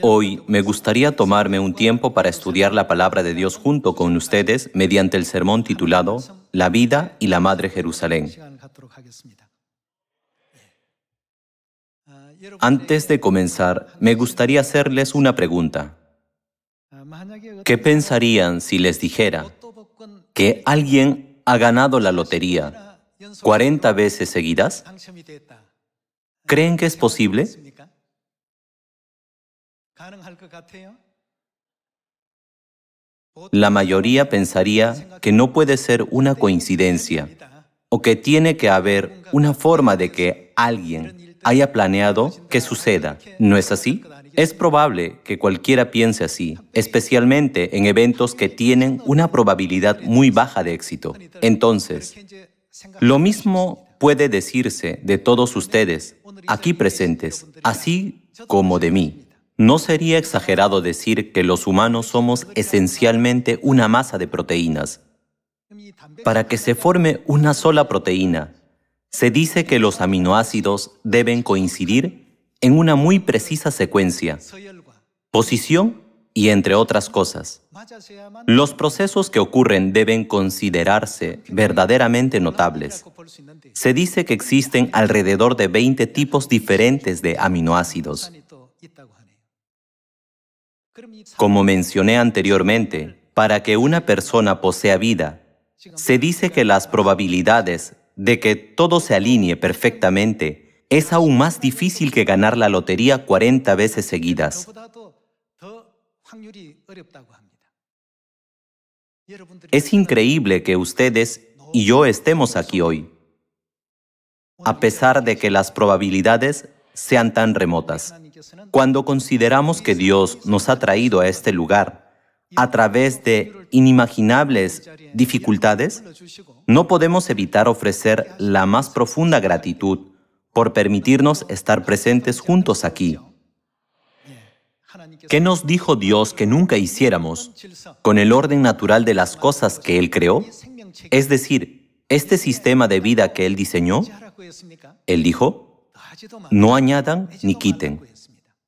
Hoy me gustaría tomarme un tiempo para estudiar la palabra de Dios junto con ustedes mediante el sermón titulado La vida y la Madre Jerusalén. Antes de comenzar, me gustaría hacerles una pregunta. ¿Qué pensarían si les dijera que alguien ha ganado la lotería 40 veces seguidas? ¿Creen que es posible? La mayoría pensaría que no puede ser una coincidencia o que tiene que haber una forma de que alguien haya planeado que suceda. ¿No es así? Es probable que cualquiera piense así, especialmente en eventos que tienen una probabilidad muy baja de éxito. Entonces, lo mismo puede decirse de todos ustedes, aquí presentes, así como de mí. No sería exagerado decir que los humanos somos esencialmente una masa de proteínas. Para que se forme una sola proteína, se dice que los aminoácidos deben coincidir en una muy precisa secuencia, posición y entre otras cosas. Los procesos que ocurren deben considerarse verdaderamente notables. Se dice que existen alrededor de 20 tipos diferentes de aminoácidos. Como mencioné anteriormente, para que una persona posea vida, se dice que las probabilidades de que todo se alinee perfectamente es aún más difícil que ganar la lotería 40 veces seguidas. Es increíble que ustedes y yo estemos aquí hoy, a pesar de que las probabilidades sean tan remotas. Cuando consideramos que Dios nos ha traído a este lugar a través de inimaginables dificultades, no podemos evitar ofrecer la más profunda gratitud por permitirnos estar presentes juntos aquí. ¿Qué nos dijo Dios que nunca hiciéramos con el orden natural de las cosas que Él creó? Es decir, este sistema de vida que Él diseñó. Él dijo, no añadan ni quiten.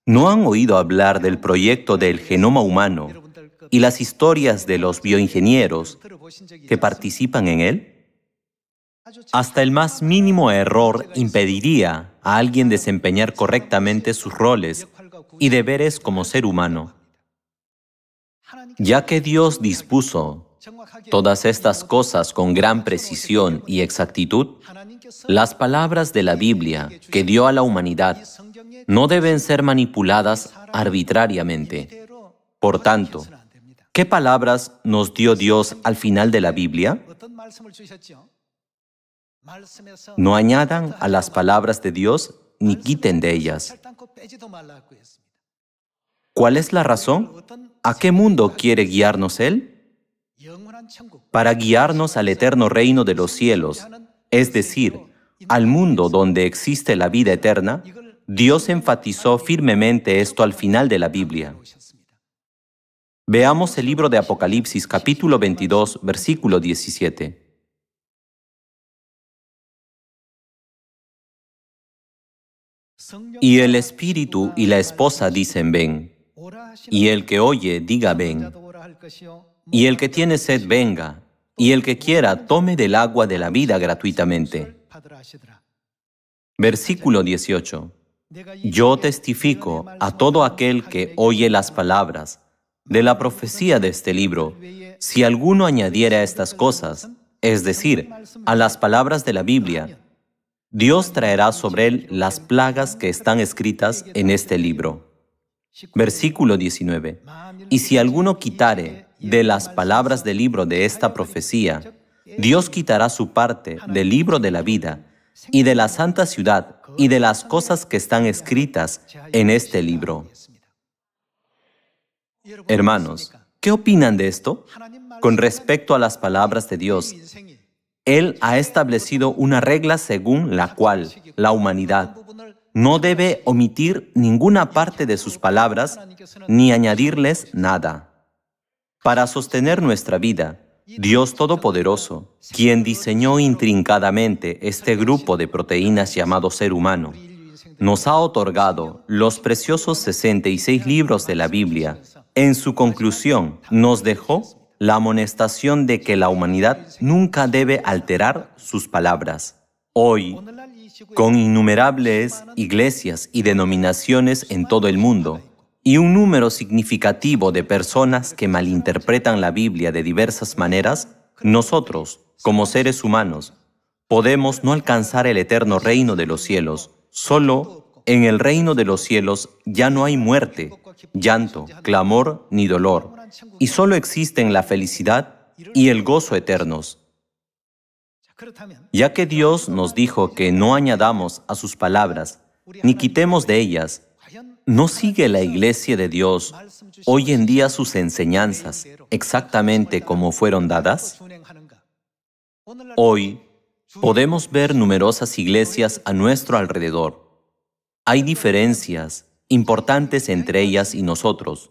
¿No han oído hablar del proyecto del genoma humano y las historias de los bioingenieros que participan en él? Hasta el más mínimo error impediría a alguien desempeñar correctamente sus roles y deberes como ser humano. Ya que Dios dispuso todas estas cosas con gran precisión y exactitud, las palabras de la Biblia que dio a la humanidad no deben ser manipuladas arbitrariamente. Por tanto, ¿qué palabras nos dio Dios al final de la Biblia? No añadan a las palabras de Dios ni quiten de ellas. ¿Cuál es la razón? ¿A qué mundo quiere guiarnos Él? Para guiarnos al eterno reino de los cielos, es decir, al mundo donde existe la vida eterna. Dios enfatizó firmemente esto al final de la Biblia. Veamos el libro de Apocalipsis, capítulo 22, versículo 17. Y el Espíritu y la esposa dicen, ven. Y el que oye, diga, ven. Y el que tiene sed, venga. Y el que quiera, tome del agua de la vida gratuitamente. Versículo 18. Yo testifico a todo aquel que oye las palabras de la profecía de este libro, si alguno añadiera a estas cosas, es decir, a las palabras de la Biblia, Dios traerá sobre él las plagas que están escritas en este libro. Versículo 19. Y si alguno quitare de las palabras del libro de esta profecía, Dios quitará su parte del libro de la vida y de la santa ciudad y de las cosas que están escritas en este libro. Hermanos, ¿qué opinan de esto? Con respecto a las palabras de Dios, Él ha establecido una regla según la cual la humanidad no debe omitir ninguna parte de sus palabras ni añadirles nada. Para sostener nuestra vida, Dios Todopoderoso, quien diseñó intrincadamente este grupo de proteínas llamado ser humano, nos ha otorgado los preciosos 66 libros de la Biblia. En su conclusión, nos dejó la amonestación de que la humanidad nunca debe alterar sus palabras. Hoy, con innumerables iglesias y denominaciones en todo el mundo, y un número significativo de personas que malinterpretan la Biblia de diversas maneras, nosotros, como seres humanos, podemos no alcanzar el eterno reino de los cielos. Solo en el reino de los cielos ya no hay muerte, llanto, clamor ni dolor, y solo existen la felicidad y el gozo eternos. Ya que Dios nos dijo que no añadamos a sus palabras, ni quitemos de ellas, ¿no sigue la Iglesia de Dios hoy en día sus enseñanzas exactamente como fueron dadas? Hoy podemos ver numerosas iglesias a nuestro alrededor. Hay diferencias importantes entre ellas y nosotros.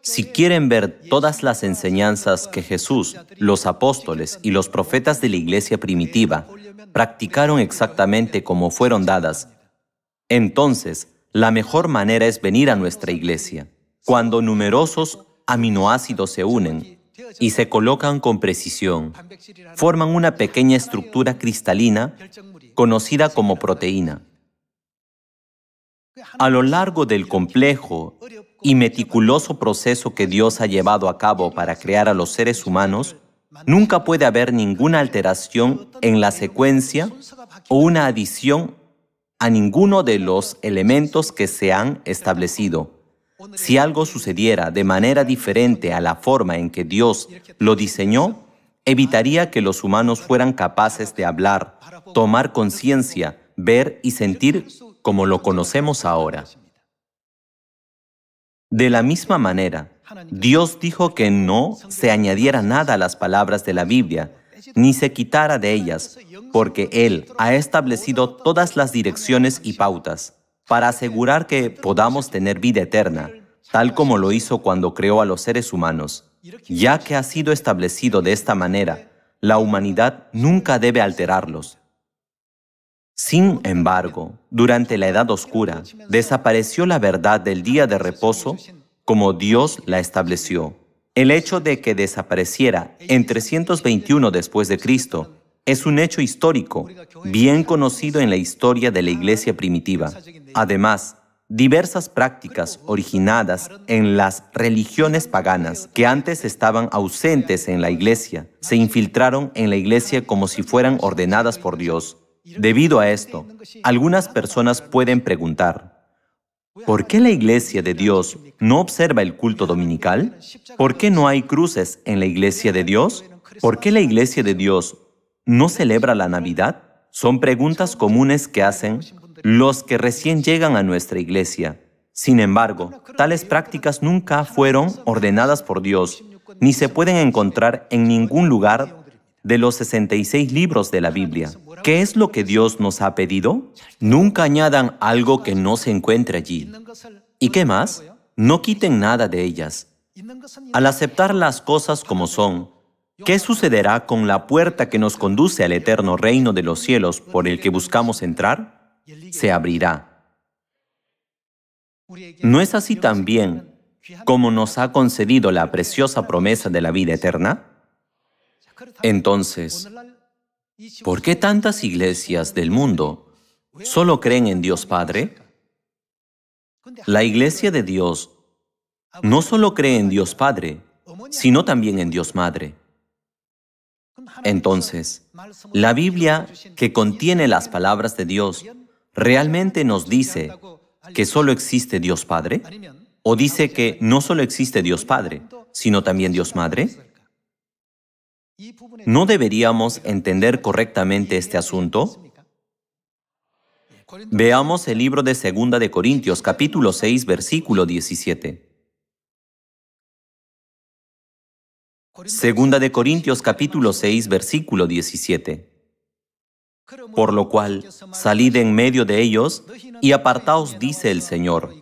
Si quieren ver todas las enseñanzas que Jesús, los apóstoles y los profetas de la iglesia primitiva practicaron exactamente como fueron dadas, entonces la mejor manera es venir a nuestra iglesia. Cuando numerosos aminoácidos se unen y se colocan con precisión, forman una pequeña estructura cristalina conocida como proteína. A lo largo del complejo y meticuloso proceso que Dios ha llevado a cabo para crear a los seres humanos, nunca puede haber ninguna alteración en la secuencia o una adición a ninguno de los elementos que se han establecido. Si algo sucediera de manera diferente a la forma en que Dios lo diseñó, evitaría que los humanos fueran capaces de hablar, tomar conciencia, ver y sentir como lo conocemos ahora. De la misma manera, Dios dijo que no se añadiera nada a las palabras de la Biblia, ni se quitara de ellas, porque Él ha establecido todas las direcciones y pautas para asegurar que podamos tener vida eterna, tal como lo hizo cuando creó a los seres humanos. Ya que ha sido establecido de esta manera, la humanidad nunca debe alterarlos. Sin embargo, durante la Edad Oscura, desapareció la verdad del día de reposo como Dios la estableció. El hecho de que desapareciera en 321 después de Cristo es un hecho histórico, bien conocido en la historia de la Iglesia primitiva. Además, diversas prácticas originadas en las religiones paganas que antes estaban ausentes en la Iglesia, se infiltraron en la Iglesia como si fueran ordenadas por Dios. Debido a esto, algunas personas pueden preguntar, ¿por qué la Iglesia de Dios no observa el culto dominical? ¿Por qué no hay cruces en la Iglesia de Dios? ¿Por qué la Iglesia de Dios no celebra la Navidad? Son preguntas comunes que hacen los que recién llegan a nuestra iglesia. Sin embargo, tales prácticas nunca fueron ordenadas por Dios, ni se pueden encontrar en ningún lugar de los 66 libros de la Biblia. ¿Qué es lo que Dios nos ha pedido? Nunca añadan algo que no se encuentre allí. ¿Y qué más? No quiten nada de ellas. Al aceptar las cosas como son, ¿qué sucederá con la puerta que nos conduce al eterno reino de los cielos por el que buscamos entrar? Se abrirá. ¿No es así también como nos ha concedido la preciosa promesa de la vida eterna? Entonces, ¿por qué tantas iglesias del mundo solo creen en Dios Padre? La iglesia de Dios no solo cree en Dios Padre, sino también en Dios Madre. Entonces, la Biblia, que contiene las palabras de Dios, ¿realmente nos dice que solo existe Dios Padre? ¿O dice que no solo existe Dios Padre, sino también Dios Madre? ¿No deberíamos entender correctamente este asunto? Veamos el libro de 2 de Corintios, capítulo 6, versículo 17. 2 de Corintios, capítulo 6, versículo 17. Por lo cual, salid en medio de ellos y apartaos, dice el Señor,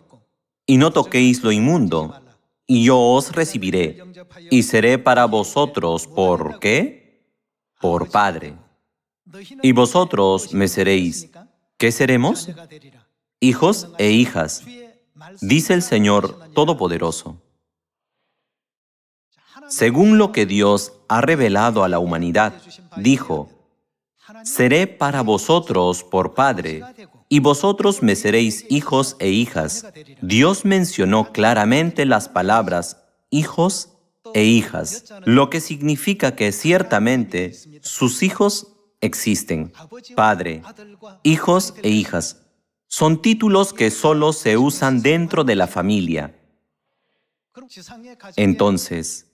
y no toquéis lo inmundo, y yo os recibiré, y seré para vosotros, ¿por qué? Por Padre. Y vosotros me seréis, ¿Qué seremos? Hijos e hijas, dice el Señor Todopoderoso. Según lo que Dios ha revelado a la humanidad, dijo: seré para vosotros por padre, y vosotros me seréis hijos e hijas. Dios mencionó claramente las palabras hijos e hijas, lo que significa que ciertamente sus hijos existen. Padre, hijos e hijas son títulos que solo se usan dentro de la familia. Entonces,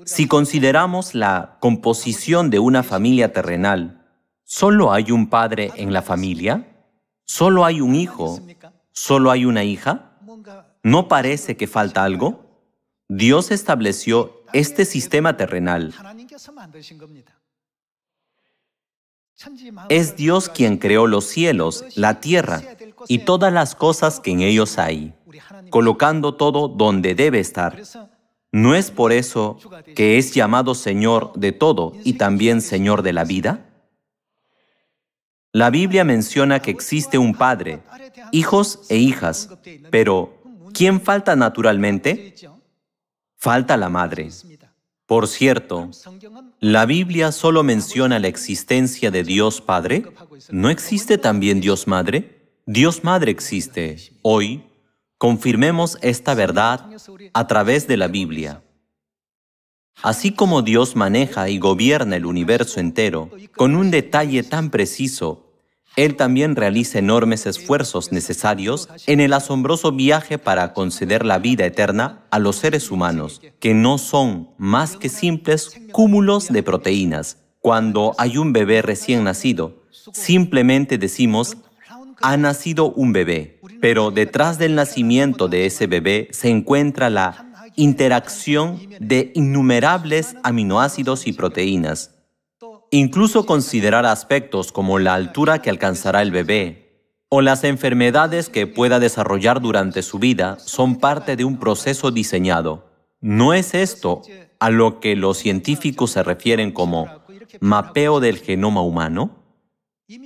si consideramos la composición de una familia terrenal, ¿solo hay un padre en la familia? ¿Solo hay un hijo? ¿Solo hay una hija? ¿No parece que falta algo? Dios estableció este sistema terrenal. Es Dios quien creó los cielos, la tierra y todas las cosas que en ellos hay, colocando todo donde debe estar. ¿No es por eso que es llamado Señor de todo y también Señor de la vida? La Biblia menciona que existe un padre, hijos e hijas, pero ¿quién falta naturalmente? Falta la madre. Por cierto, ¿la Biblia solo menciona la existencia de Dios Padre? ¿No existe también Dios Madre? Dios Madre existe. Hoy, confirmemos esta verdad a través de la Biblia. Así como Dios maneja y gobierna el universo entero con un detalle tan preciso, Él también realiza enormes esfuerzos necesarios en el asombroso viaje para conceder la vida eterna a los seres humanos, que no son más que simples cúmulos de proteínas. Cuando hay un bebé recién nacido, simplemente decimos: ha nacido un bebé, pero detrás del nacimiento de ese bebé se encuentra la interacción de innumerables aminoácidos y proteínas. Incluso considerar aspectos como la altura que alcanzará el bebé o las enfermedades que pueda desarrollar durante su vida son parte de un proceso diseñado. ¿No es esto a lo que los científicos se refieren como mapeo del genoma humano?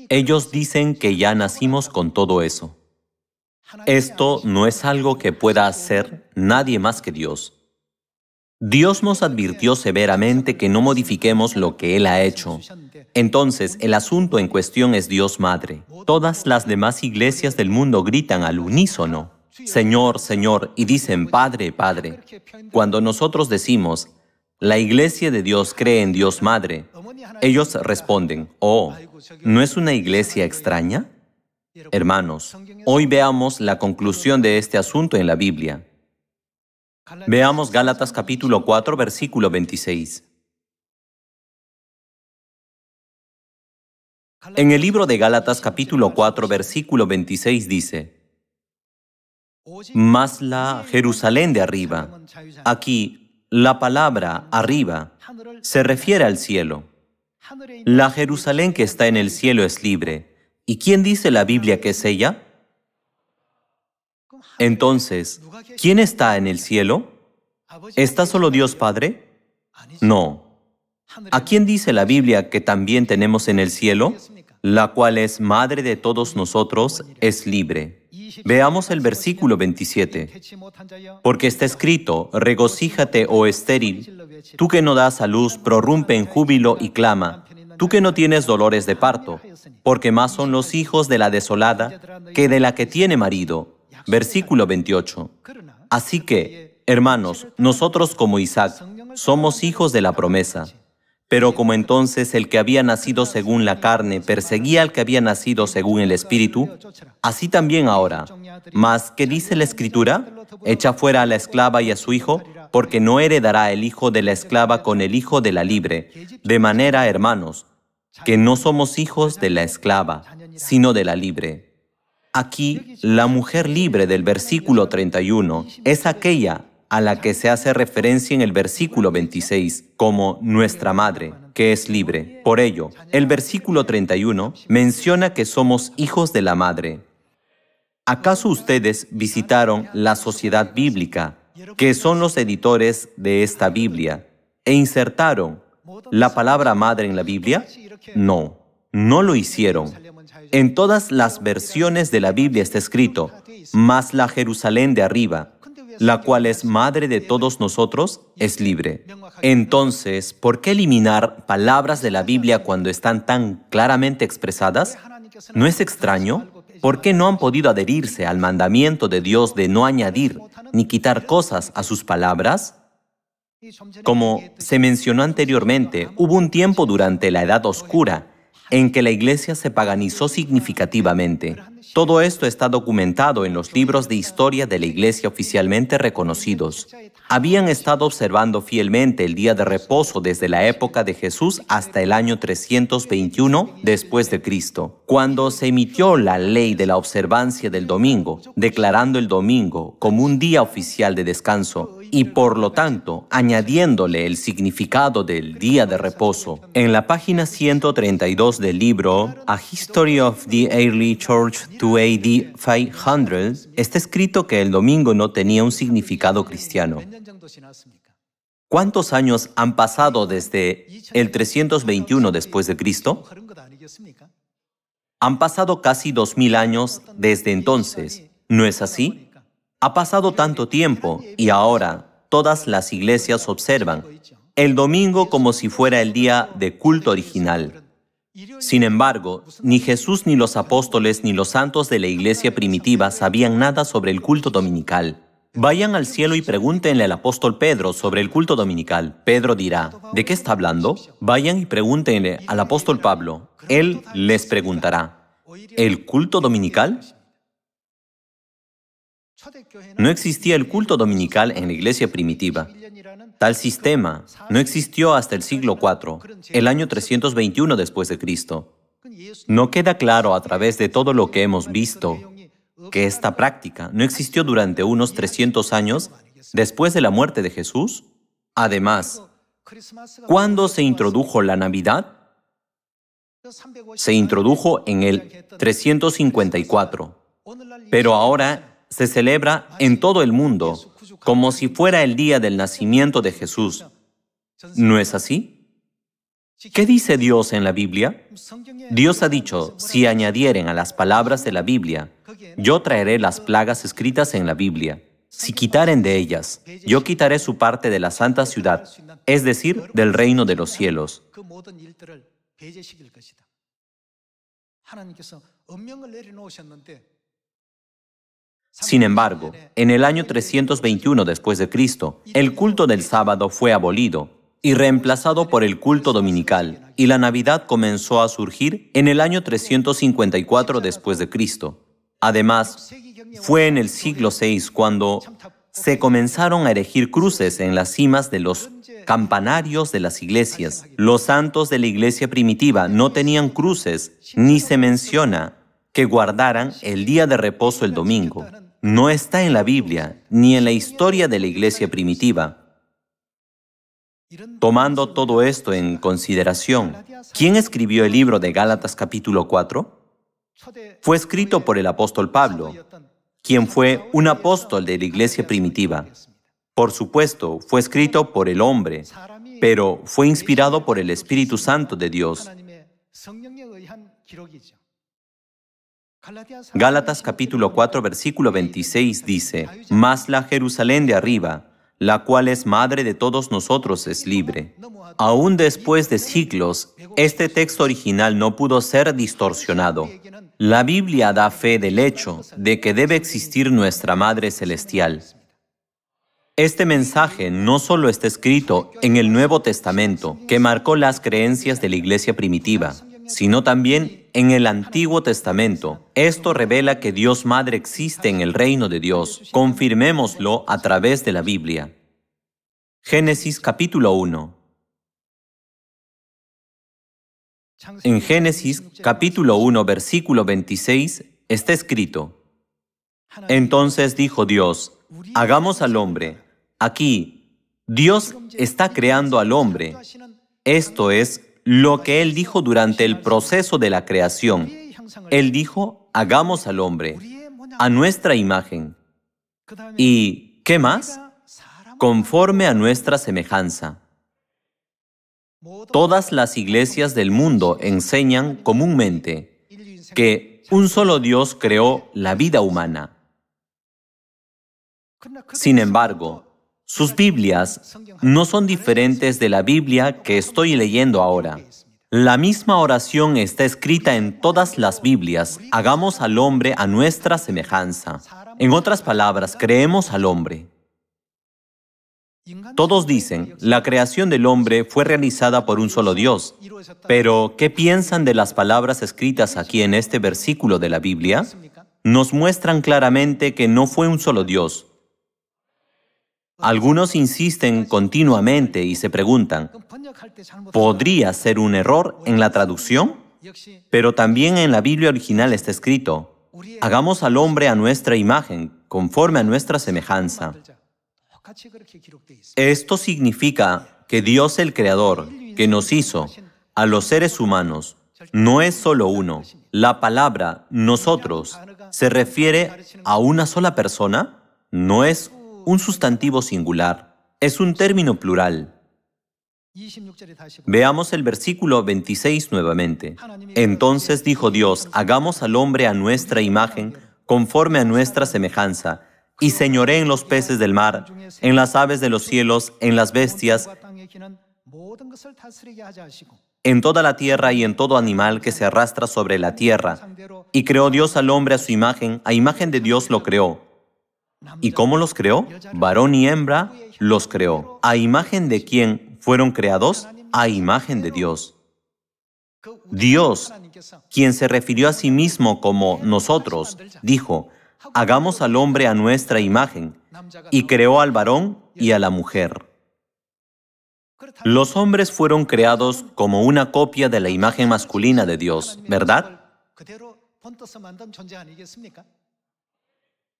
Ellos dicen que ya nacimos con todo eso. Esto no es algo que pueda hacer nadie más que Dios. Dios nos advirtió severamente que no modifiquemos lo que Él ha hecho. Entonces, el asunto en cuestión es Dios Madre. Todas las demás iglesias del mundo gritan al unísono: Señor, Señor, y dicen: Padre, Padre. Cuando nosotros decimos: la iglesia de Dios cree en Dios Madre, ellos responden: oh, ¿no es una iglesia extraña? Hermanos, hoy veamos la conclusión de este asunto en la Biblia. Veamos Gálatas capítulo 4, versículo 26. En el libro de Gálatas capítulo 4, versículo 26 dice: mas la Jerusalén de arriba. Aquí, la palabra arriba se refiere al cielo. La Jerusalén que está en el cielo es libre. ¿Y quién dice la Biblia que es ella? Entonces, ¿quién está en el cielo? ¿Está solo Dios Padre? No. ¿A quién dice la Biblia que también tenemos en el cielo? La cual es madre de todos nosotros, es libre. Veamos el versículo 27. Porque está escrito: regocíjate, oh estéril, tú que no das a luz, prorrumpe en júbilo y clama, tú que no tienes dolores de parto, porque más son los hijos de la desolada que de la que tiene marido. Versículo 28. Así que, hermanos, nosotros como Isaac somos hijos de la promesa. Pero como entonces el que había nacido según la carne perseguía al que había nacido según el Espíritu, así también ahora. Mas, ¿qué dice la Escritura? Echa fuera a la esclava y a su hijo, porque no heredará el hijo de la esclava con el hijo de la libre. De manera, hermanos, que no somos hijos de la esclava, sino de la libre. Aquí, la mujer libre del versículo 31 es aquella a la que se hace referencia en el versículo 26 como nuestra madre, que es libre. Por ello, el versículo 31 menciona que somos hijos de la madre. ¿Acaso ustedes visitaron la Sociedad Bíblica, que son los editores de esta Biblia, e insertaron la palabra madre en la Biblia? No. no lo hicieron. En todas las versiones de la Biblia está escrito, mas la Jerusalén de arriba, la cual es madre de todos nosotros, es libre. Entonces, ¿por qué eliminar palabras de la Biblia cuando están tan claramente expresadas? ¿No es extraño? ¿Por qué no han podido adherirse al mandamiento de Dios de no añadir ni quitar cosas a sus palabras? Como se mencionó anteriormente, hubo un tiempo durante la Edad Oscura en que la Iglesia se paganizó significativamente. Todo esto está documentado en los libros de historia de la Iglesia oficialmente reconocidos. Habían estado observando fielmente el día de reposo desde la época de Jesús hasta el año 321 después de Cristo, cuando se emitió la ley de la observancia del domingo, declarando el domingo como un día oficial de descanso y, por lo tanto, añadiéndole el significado del día de reposo. En la página 132 del libro A History of the Early Church to AD 500, está escrito que el domingo no tenía un significado cristiano. ¿Cuántos años han pasado desde el 321 después de Cristo? Han pasado casi 2000 años desde entonces, ¿no es así? Ha pasado tanto tiempo y ahora todas las iglesias observan el domingo como si fuera el día de culto original. Sin embargo, ni Jesús ni los apóstoles ni los santos de la iglesia primitiva sabían nada sobre el culto dominical. Vayan al cielo y pregúntenle al apóstol Pedro sobre el culto dominical. Pedro dirá, ¿de qué está hablando? Vayan y pregúntenle al apóstol Pablo. Él les preguntará, ¿el culto dominical? No existía el culto dominical en la iglesia primitiva. Tal sistema no existió hasta el siglo IV, el año 321 después de Cristo. No queda claro a través de todo lo que hemos visto que esta práctica no existió durante unos 300 años después de la muerte de Jesús. Además, ¿cuándo se introdujo la Navidad? Se introdujo en el 354, pero ahora se celebra en todo el mundo como si fuera el día del nacimiento de Jesús. ¿No es así? ¿Qué dice Dios en la Biblia? Dios ha dicho, si añadieren a las palabras de la Biblia, yo traeré las plagas escritas en la Biblia. Si quitaren de ellas, yo quitaré su parte de la santa ciudad, es decir, del reino de los cielos. Sin embargo, en el año 321 después de Cristo, el culto del sábado fue abolido y reemplazado por el culto dominical, y la Navidad comenzó a surgir en el año 354 después de Cristo. Además, fue en el siglo VI cuando se comenzaron a erigir cruces en las cimas de los campanarios de las iglesias. Los santos de la iglesia primitiva no tenían cruces, ni se menciona que guardaran el día de reposo el domingo. No está en la Biblia, ni en la historia de la iglesia primitiva. Tomando todo esto en consideración, ¿quién escribió el libro de Gálatas capítulo 4? Fue escrito por el apóstol Pablo, quien fue un apóstol de la iglesia primitiva. Por supuesto, fue escrito por el hombre, pero fue inspirado por el Espíritu Santo de Dios. Gálatas capítulo 4 versículo 26 dice, «Mas la Jerusalén de arriba, la cual es madre de todos nosotros, es libre». Aún después de siglos, este texto original no pudo ser distorsionado. La Biblia da fe del hecho de que debe existir nuestra Madre Celestial. Este mensaje no solo está escrito en el Nuevo Testamento, que marcó las creencias de la iglesia primitiva, sino también en el Antiguo Testamento. Esto revela que Dios Madre existe en el reino de Dios. Confirmémoslo a través de la Biblia. Génesis capítulo 1. En Génesis capítulo 1, versículo 26, está escrito, «Entonces dijo Dios, hagamos al hombre». Aquí, Dios está creando al hombre. Esto es lo que Él dijo durante el proceso de la creación. Él dijo, hagamos al hombre, a nuestra imagen. ¿Y qué más? Conforme a nuestra semejanza. Todas las iglesias del mundo enseñan comúnmente que un solo Dios creó la vida humana. Sin embargo, sus Biblias no son diferentes de la Biblia que estoy leyendo ahora. La misma oración está escrita en todas las Biblias: hagamos al hombre a nuestra semejanza. En otras palabras, creemos al hombre. Todos dicen, la creación del hombre fue realizada por un solo Dios. Pero, ¿qué piensan de las palabras escritas aquí en este versículo de la Biblia? Nos muestran claramente que no fue un solo Dios. Algunos insisten continuamente y se preguntan, ¿podría ser un error en la traducción? Pero también en la Biblia original está escrito, hagamos al hombre a nuestra imagen, conforme a nuestra semejanza. Esto significa que Dios el Creador, que nos hizo, a los seres humanos, no es solo uno. La palabra nosotros se refiere a una sola persona, no es un sustantivo singular, es un término plural. Veamos el versículo 26 nuevamente. Entonces dijo Dios, hagamos al hombre a nuestra imagen, conforme a nuestra semejanza, y señoré en los peces del mar, en las aves de los cielos, en las bestias, en toda la tierra y en todo animal que se arrastra sobre la tierra. Y creó Dios al hombre a imagen de Dios lo creó. ¿Y cómo los creó? Varón y hembra los creó. ¿A imagen de quién fueron creados? A imagen de Dios. Dios, quien se refirió a sí mismo como nosotros, dijo, hagamos al hombre a nuestra imagen, y creó al varón y a la mujer. Los hombres fueron creados como una copia de la imagen masculina de Dios, ¿verdad?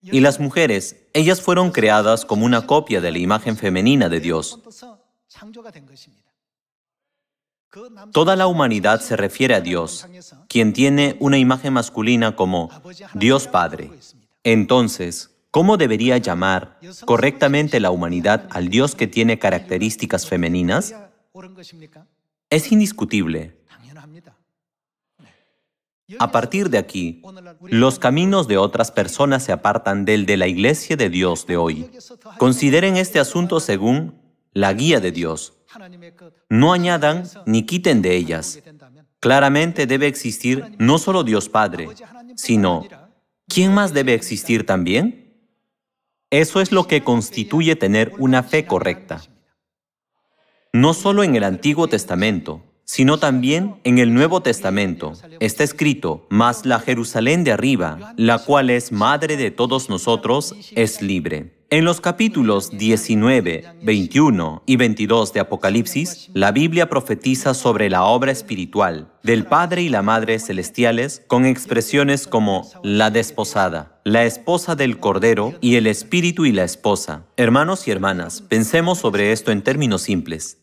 Y las mujeres, ellas fueron creadas como una copia de la imagen femenina de Dios. Toda la humanidad se refiere a Dios, quien tiene una imagen masculina como Dios Padre. Entonces, ¿cómo debería llamar correctamente la humanidad al Dios que tiene características femeninas? Es indiscutible. A partir de aquí, los caminos de otras personas se apartan del de la Iglesia de Dios de hoy. Consideren este asunto según la guía de Dios. No añadan ni quiten de ellas. Claramente debe existir no solo Dios Padre, sino ¿quién más debe existir también? Eso es lo que constituye tener una fe correcta. No solo en el Antiguo Testamento, sino también en el Nuevo Testamento. Está escrito, mas la Jerusalén de arriba, la cual es madre de todos nosotros, es libre. En los capítulos 19, 21 y 22 de Apocalipsis, la Biblia profetiza sobre la obra espiritual del Padre y la Madre celestiales con expresiones como la desposada, la esposa del Cordero y el Espíritu y la esposa. Hermanos y hermanas, pensemos sobre esto en términos simples.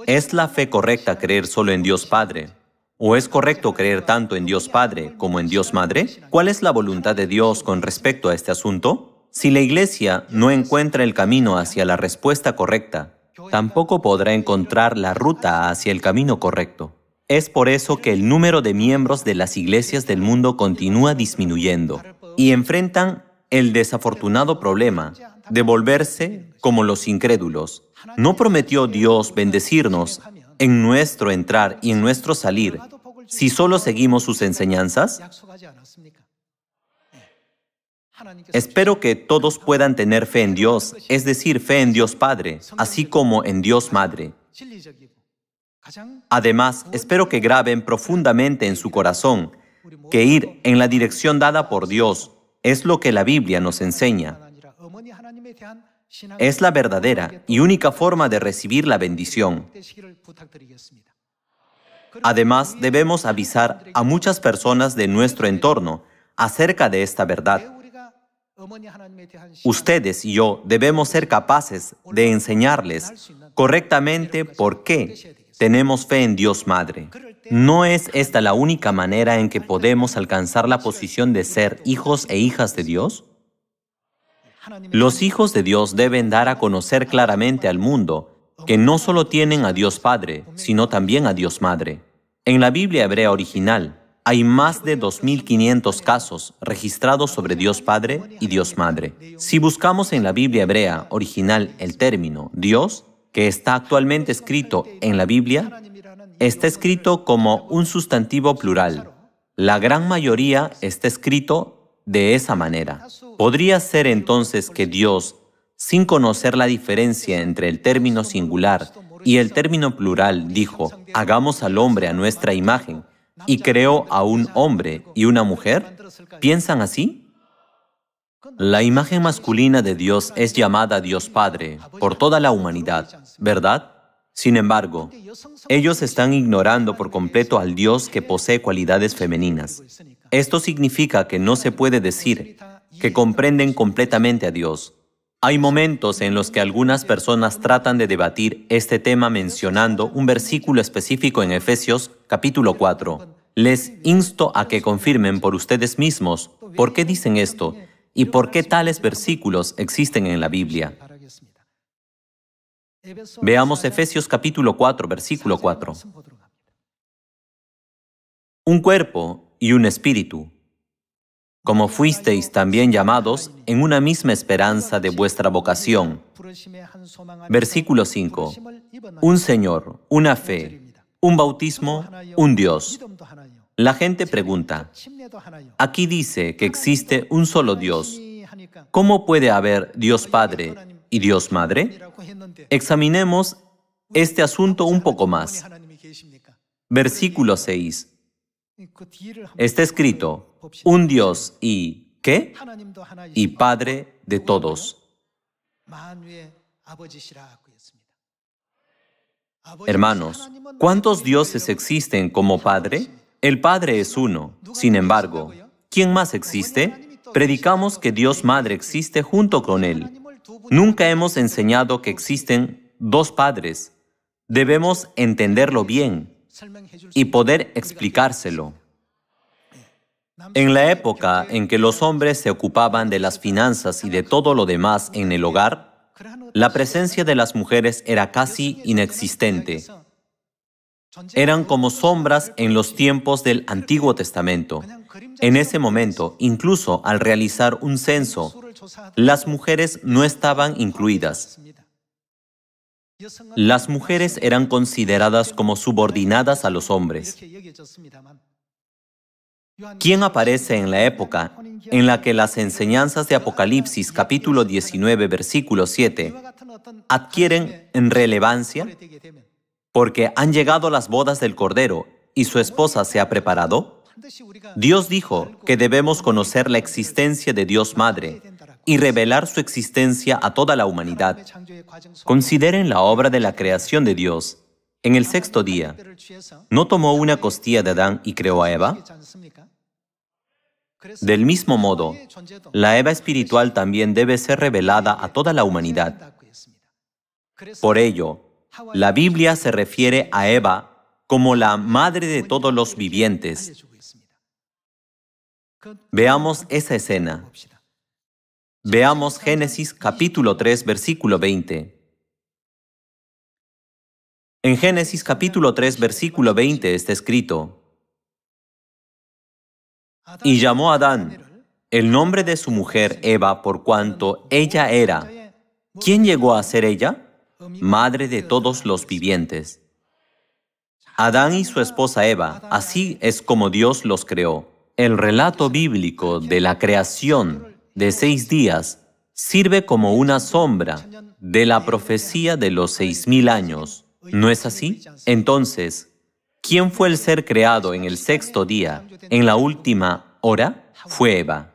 ¿Es la fe correcta creer solo en Dios Padre? ¿O es correcto creer tanto en Dios Padre como en Dios Madre? ¿Cuál es la voluntad de Dios con respecto a este asunto? Si la Iglesia no encuentra el camino hacia la respuesta correcta, tampoco podrá encontrar la ruta hacia el camino correcto. Es por eso que el número de miembros de las iglesias del mundo continúa disminuyendo y enfrentan el desafortunado problema de volverse como los incrédulos. ¿No prometió Dios bendecirnos en nuestro entrar y en nuestro salir si solo seguimos sus enseñanzas? Espero que todos puedan tener fe en Dios, es decir, fe en Dios Padre, así como en Dios Madre. Además, espero que graben profundamente en su corazón que ir en la dirección dada por Dios es lo que la Biblia nos enseña. Es la verdadera y única forma de recibir la bendición. Además, debemos avisar a muchas personas de nuestro entorno acerca de esta verdad. Ustedes y yo debemos ser capaces de enseñarles correctamente por qué tenemos fe en Dios Madre. ¿No es esta la única manera en que podemos alcanzar la posición de ser hijos e hijas de Dios? Los hijos de Dios deben dar a conocer claramente al mundo que no solo tienen a Dios Padre, sino también a Dios Madre. En la Biblia hebrea original, hay más de 2.500 casos registrados sobre Dios Padre y Dios Madre. Si buscamos en la Biblia hebrea original el término Dios, que está actualmente escrito en la Biblia, está escrito como un sustantivo plural. La gran mayoría está escrito de esa manera. ¿Podría ser entonces que Dios, sin conocer la diferencia entre el término singular y el término plural, dijo, hagamos al hombre a nuestra imagen, y creó a un hombre y una mujer? ¿Piensan así? La imagen masculina de Dios es llamada Dios Padre por toda la humanidad, ¿verdad? Sin embargo, ellos están ignorando por completo al Dios que posee cualidades femeninas. Esto significa que no se puede decir que comprenden completamente a Dios. Hay momentos en los que algunas personas tratan de debatir este tema mencionando un versículo específico en Efesios capítulo 4. Les insto a que confirmen por ustedes mismos por qué dicen esto y por qué tales versículos existen en la Biblia. Veamos Efesios capítulo 4, versículo 4. Un cuerpo y un espíritu, como fuisteis también llamados en una misma esperanza de vuestra vocación. Versículo 5. Un Señor, una fe, un bautismo, un Dios. La gente pregunta, aquí dice que existe un solo Dios. ¿Cómo puede haber Dios Padre y Dios Madre? Examinemos este asunto un poco más. Versículo 6. Está escrito, un Dios y, ¿qué? Y Padre de todos. Hermanos, ¿cuántos dioses existen como Padre? El Padre es uno. Sin embargo, ¿quién más existe? Predicamos que Dios Madre existe junto con Él. Nunca hemos enseñado que existen dos padres. Debemos entenderlo bien y poder explicárselo. En la época en que los hombres se ocupaban de las finanzas y de todo lo demás en el hogar, la presencia de las mujeres era casi inexistente. Eran como sombras en los tiempos del Antiguo Testamento. En ese momento, incluso al realizar un censo, las mujeres no estaban incluidas. Las mujeres eran consideradas como subordinadas a los hombres. ¿Quién aparece en la época en la que las enseñanzas de Apocalipsis capítulo 19 versículo 7 adquieren relevancia? Porque han llegado las bodas del Cordero y su esposa se ha preparado. Dios dijo que debemos conocer la existencia de Dios Madre y revelar su existencia a toda la humanidad. Consideren la obra de la creación de Dios. En el sexto día, ¿no tomó una costilla de Adán y creó a Eva? Del mismo modo, la Eva espiritual también debe ser revelada a toda la humanidad. Por ello, la Biblia se refiere a Eva como la madre de todos los vivientes. Veamos esa escena. Veamos Génesis capítulo 3, versículo 20. En Génesis capítulo 3, versículo 20 está escrito, y llamó a Adán el nombre de su mujer Eva por cuanto ella era. ¿Quién llegó a ser ella? Madre de todos los vivientes. Adán y su esposa Eva, así es como Dios los creó. El relato bíblico de la creación de 6 días sirve como una sombra de la profecía de los 6.000 años. ¿No es así? Entonces, ¿quién fue el ser creado en el sexto día, en la última hora? Fue Eva.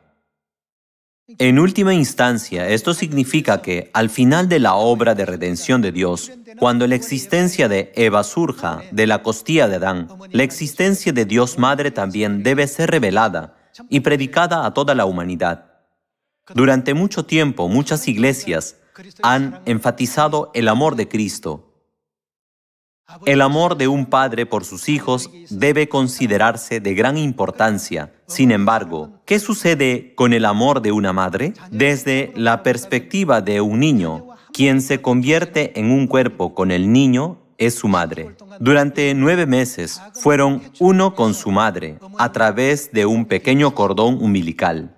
En última instancia, esto significa que, al final de la obra de redención de Dios, cuando la existencia de Eva surja de la costilla de Adán, la existencia de Dios Madre también debe ser revelada y predicada a toda la humanidad. Durante mucho tiempo, muchas iglesias han enfatizado el amor de Cristo. El amor de un padre por sus hijos debe considerarse de gran importancia. Sin embargo, ¿qué sucede con el amor de una madre? Desde la perspectiva de un niño, Quien se convierte en un cuerpo con el niño es su madre. Durante 9 meses fueron uno con su madre a través de un pequeño cordón umbilical.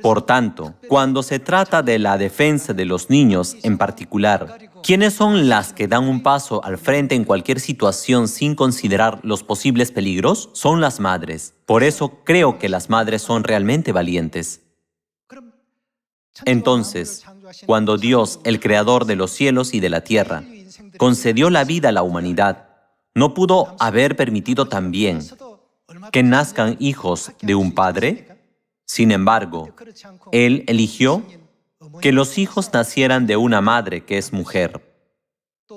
Por tanto, cuando se trata de la defensa de los niños en particular, ¿quiénes son las que dan un paso al frente en cualquier situación sin considerar los posibles peligros? Son las madres. Por eso creo que las madres son realmente valientes. Entonces, cuando Dios, el creador de los cielos y de la tierra, concedió la vida a la humanidad, ¿no pudo haber permitido también que nazcan hijos de un padre? Sin embargo, Él eligió que los hijos nacieran de una madre que es mujer.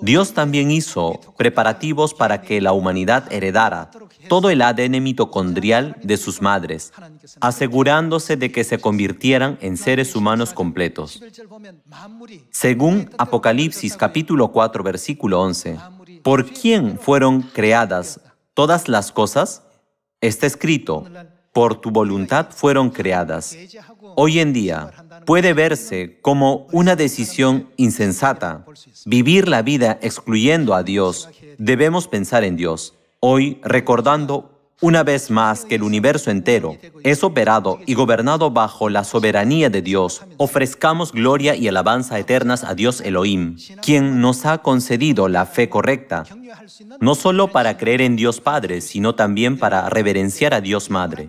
Dios también hizo preparativos para que la humanidad heredara todo el ADN mitocondrial de sus madres, asegurándose de que se convirtieran en seres humanos completos. Según Apocalipsis capítulo 4, versículo 11, ¿por quién fueron creadas todas las cosas? Está escrito, por tu voluntad fueron creadas. Hoy en día puede verse como una decisión insensata vivir la vida excluyendo a Dios. Debemos pensar en Dios. Hoy, recordando una vez más que el universo entero es operado y gobernado bajo la soberanía de Dios, ofrezcamos gloria y alabanza eternas a Dios Elohim, quien nos ha concedido la fe correcta, no solo para creer en Dios Padre, sino también para reverenciar a Dios Madre.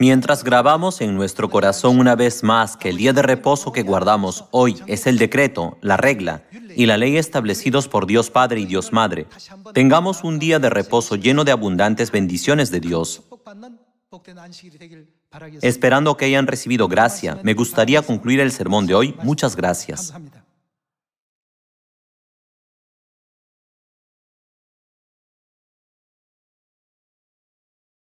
Mientras grabamos en nuestro corazón una vez más que el día de reposo que guardamos hoy es el decreto, la regla y la ley establecidos por Dios Padre y Dios Madre, tengamos un día de reposo lleno de abundantes bendiciones de Dios. Esperando que hayan recibido gracia, me gustaría concluir el sermón de hoy. Muchas gracias.